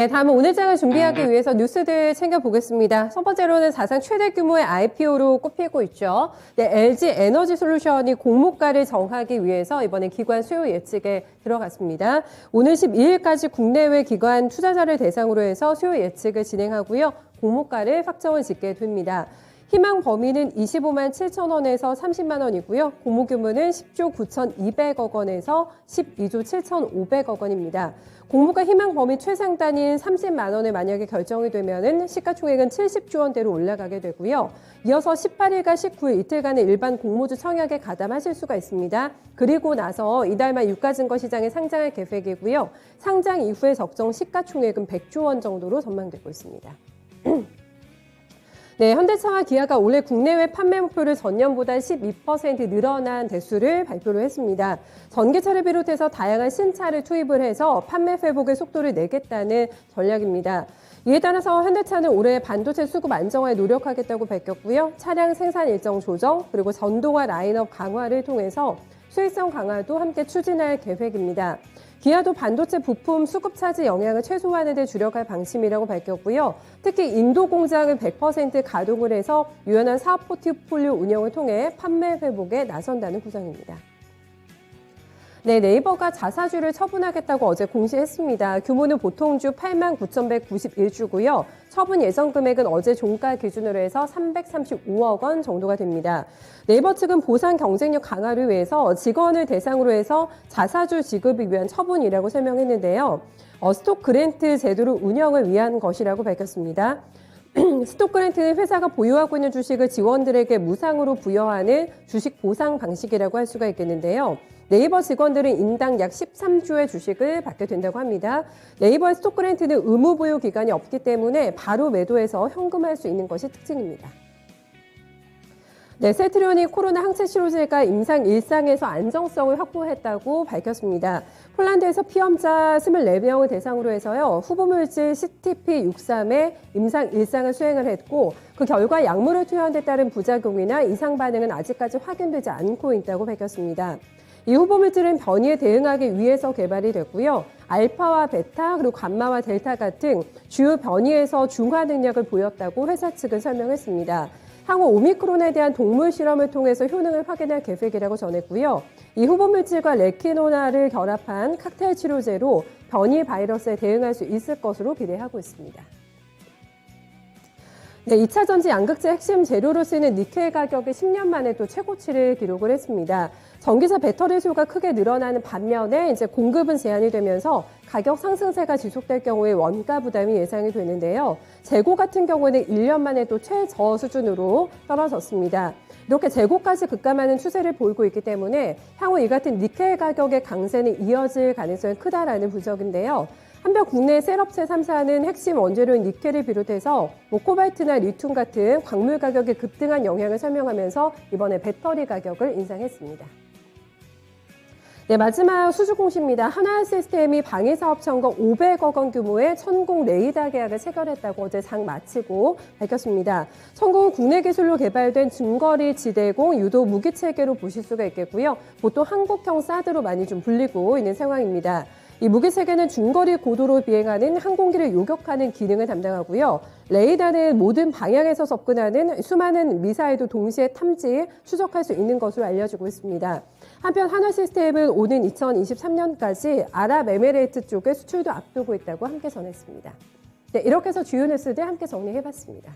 네, 다음은 오늘 장을 준비하기 위해서 뉴스들 챙겨보겠습니다. 첫 번째로는 사상 최대 규모의 IPO로 꼽히고 있죠. 네, LG 에너지솔루션이 공모가를 정하기 위해서 이번에 기관 수요 예측에 들어갔습니다. 오늘 12일까지 국내외 기관 투자자를 대상으로 해서 수요 예측을 진행하고요. 공모가를 확정을 짓게 됩니다. 희망 범위는 25만 7천 원에서 30만 원이고요. 공모 규모는 10조 9,200억 원에서 12조 7,500억 원입니다. 공모가 희망 범위 최상단인 30만 원을 만약에 결정이 되면은 시가총액은 70조 원대로 올라가게 되고요. 이어서 18일과 19일 이틀간의 일반 공모주 청약에 가담하실 수가 있습니다. 그리고 나서 이달 말 유가증권시장에 상장할 계획이고요. 상장 이후에 적정 시가총액은 100조 원 정도로 전망되고 있습니다. 네, 현대차와 기아가 올해 국내외 판매 목표를 전년보다 12% 늘어난 대수를 발표를 했습니다. 전기차를 비롯해서 다양한 신차를 투입을 해서 판매 회복의 속도를 내겠다는 전략입니다. 이에 따라서 현대차는 올해 반도체 수급 안정화에 노력하겠다고 밝혔고요. 차량 생산 일정 조정, 그리고 전동화 라인업 강화를 통해서 수익성 강화도 함께 추진할 계획입니다. 기아도 반도체 부품 수급 차질 영향을 최소화하는 데 주력할 방침이라고 밝혔고요. 특히 인도 공장을 100% 가동을 해서 유연한 사업 포트폴리오 운영을 통해 판매 회복에 나선다는 구상입니다. 네, 네이버가 자사주를 처분하겠다고 어제 공시했습니다. 규모는 보통주 8만 9,191주고요. 처분 예정 금액은 어제 종가 기준으로 해서 335억 원 정도가 됩니다. 네이버 측은 보상 경쟁력 강화를 위해서 직원을 대상으로 해서 자사주 지급을 위한 처분이라고 설명했는데요. 스톡 그랜트 제도를 운영을 위한 것이라고 밝혔습니다. 스톡 그랜트는 회사가 보유하고 있는 주식을 직원들에게 무상으로 부여하는 주식 보상 방식이라고 할 수가 있겠는데요. 네이버 직원들은 인당 약 13주의 주식을 받게 된다고 합니다. 네이버의 스톡 그랜트는 의무 보유 기간이 없기 때문에 바로 매도해서 현금화할 수 있는 것이 특징입니다. 네, 셀트리온이 코로나 항체 치료제가 임상 1상에서 안정성을 확보했다고 밝혔습니다. 폴란드에서 피험자 24명을 대상으로 해서요. 후보물질 CTP63의 임상 1상을 수행을 했고 그 결과 약물을 투여한 데 따른 부작용이나 이상 반응은 아직까지 확인되지 않고 있다고 밝혔습니다. 이 후보물질은 변이에 대응하기 위해서 개발이 됐고요. 알파와 베타, 그리고 감마와 델타 같은 주요 변이에서 중화 능력을 보였다고 회사 측은 설명했습니다. 향후 오미크론에 대한 동물 실험을 통해서 효능을 확인할 계획이라고 전했고요. 이 후보물질과 레키노나를 결합한 칵테일 치료제로 변이 바이러스에 대응할 수 있을 것으로 기대하고 있습니다. 네, 2차 전지 양극재 핵심 재료로 쓰이는 니켈 가격이 10년 만에 또 최고치를 기록을 했습니다. 전기차 배터리 수요가 크게 늘어나는 반면에 이제 공급은 제한이 되면서 가격 상승세가 지속될 경우에 원가 부담이 예상이 되는데요. 재고 같은 경우는 1년 만에 또 최저 수준으로 떨어졌습니다. 이렇게 재고까지 급감하는 추세를 보이고 있기 때문에 향후 이 같은 니켈 가격의 강세는 이어질 가능성이 크다라는 분석인데요. 한편 국내 셀업체 3사는 핵심 원재료인 니켈을 비롯해서 코발트나 리튬 같은 광물 가격이 급등한 영향을 설명하면서 이번에 배터리 가격을 인상했습니다. 네, 마지막 수주 공시입니다. 하나시스템이 방위사업청과 500억 원 규모의 천공 레이더 계약을 체결했다고 어제 장 마치고 밝혔습니다. 천공은 국내 기술로 개발된 중거리 지대공 유도 무기 체계로 보실 수가 있겠고요. 보통 한국형 사드로 많이 좀 불리고 있는 상황입니다. 이 무기 체계는 중거리 고도로 비행하는 항공기를 요격하는 기능을 담당하고요. 레이더는 모든 방향에서 접근하는 수많은 미사일도 동시에 탐지, 추적할 수 있는 것으로 알려지고 있습니다. 한편 하나시스템은 오는 2023년까지 아랍에미레이트 쪽에 수출도 앞두고 있다고 함께 전했습니다. 네, 이렇게 해서 주요 뉴스들 함께 정리해봤습니다.